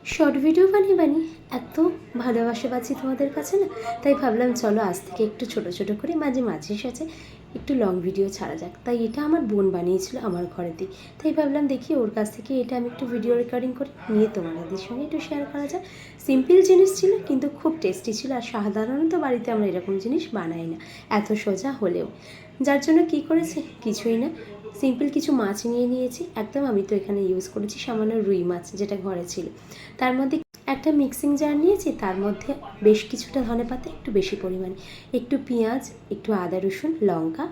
Short video বানিয়ে এত ভালোবাসা পাচ্ছি তোমাদের কাছে না, তাই ভাবলাম চলো আজ থেকে একটু ছোট ছোট করে মাঝে মাঝে সাথে একটু লং ভিডিও ছাড়া যাক। তাই এটা আমার বোন বানিয়েছিল আমার ঘরেতেই, তাই ভাবলাম দেখি ওর কাছ থেকে এটা আমি একটু ভিডিও রেকর্ডিং করে নিয়ে তোমাদের সঙ্গে একটু শেয়ার করা যায়। সিম্পল জিনিস ছিল কিন্তু খুব টেস্টি ছিল, আর সাধারণত বাড়িতে আমরা এরকম জিনিস বানাই না এত সোজা হলেও। যার জন্য কি করেছে, কিছুই না, সিম্পল কিছু মাছ নিয়ে নিয়েছি একদম। আমি তো এখানে ইউজ করেছি সামান্য রুই মাছ যেটা ঘরে ছিল। তার মধ্যে একটা মিক্সিং জার নিয়েছি, তার মধ্যে বেশ কিছুটা ধনেপাতা, একটু বেশি পরিমাণে, একটু পেঁয়াজ, একটু আদা রসুন লঙ্কা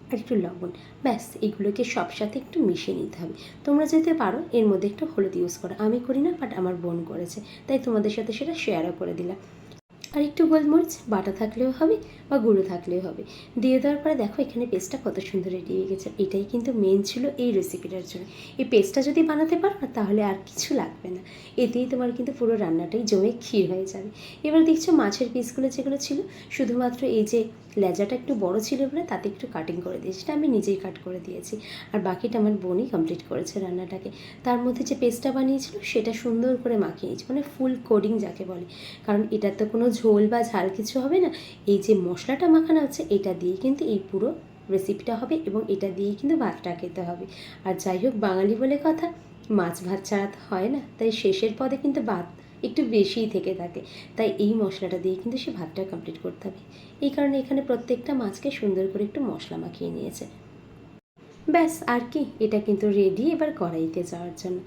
আর একটু লবণ। ব্যাস এগুলোকে সব সাথে একটু মিশিয়ে নিতে হবে। তোমরা যেতে পারো এর মধ্যে একটু হলুদ ইউজ করো, আমি করি না, বাট আমার বোন করেছে, তাই তোমাদের সাথে সেটা শেয়ারও করে দিলাম। আর একটু গোলমরিচ বাটা থাকলেও হবে বা গুঁড়ো থাকলেও হবে। দিয়ে দেওয়ার পরে দেখো এখানে পেস্টটা কত সুন্দর রেডি হয়ে গেছে। এটাই কিন্তু মেন ছিল এই রেসিপিটার জন্য। এই পেস্টটা যদি বানাতে পারো না তাহলে আর কিছু লাগবে না, এতেই তোমার কিন্তু পুরো রান্নাটাই জমে ক্ষীর হয়ে যাবে। এবার দেখছো মাছের পিসগুলো যেগুলো ছিল, শুধুমাত্র এই যে লেজাটা একটু বড় ছিল বলে তাতে একটু কাটিং করে দিয়েছি, সেটা আমি নিজেই কাট করে দিয়েছি। আর বাকিটা আমার বোনই কমপ্লিট করেছে রান্নাটাকে। তার মধ্যে যে পেস্টটা বানিয়েছিল সেটা সুন্দর করে মাখিয়ে নিয়েছি, মানে ফুল কোডিং যাকে বলে। কারণ এটা তো কোনো ঝোল বা ঝাল কিছু হবে না, এই যে মশলাটা মাখানো হচ্ছে এটা দিয়ে কিন্তু এই পুরো রেসিপিটা হবে, এবং এটা দিয়েই কিন্তু ভাতটা খেতে হবে। আর যাই হোক বাঙালি বলে কথা, মাছ ভাত ছাড়া তো হয় না, তাই শেষের পদে কিন্তু ভাত একটু বেশিই থেকে থাকে। তাই এই মশলাটা দিয়ে কিন্তু সে ভাতটা কমপ্লিট করতে হবে। এই কারণে এখানে প্রত্যেকটা মাছকে সুন্দর করে একটু মশলা মাখিয়ে নিয়েছে। ব্যাস আর কি, এটা কিন্তু রেডি এবার কড়াইতে যাওয়ার জন্য।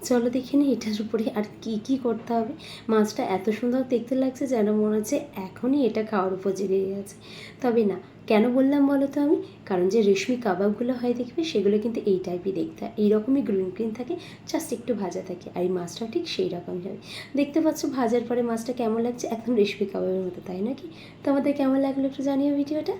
চলো দেখে নিই এটার উপরে আর কি কি করতে হবে। মাছটা এত সুন্দর দেখতে লাগছে যেন মনে হচ্ছে এখনই এটা খাওয়ার উপযোগী হয়ে গেছে। তবে না, কেন বললাম বলো তো আমি, কারণ যে রেশমি কাবাবগুলো হয় দেখবে সেগুলো কিন্তু এই টাইপই দেখতে হয়, এইরকমই গ্রিন গ্রিন থাকে, জাস্ট একটু ভাজা থাকে। আর এই মাছটাও ঠিক সেই রকমই হবে। দেখতে পাচ্ছ ভাজার পরে মাছটা কেমন লাগছে, একদম রেশমি কাবাবের মতো, তাই নাকি? তোমাদের কেমন লাগলো একটু জানিও ভিডিওটা।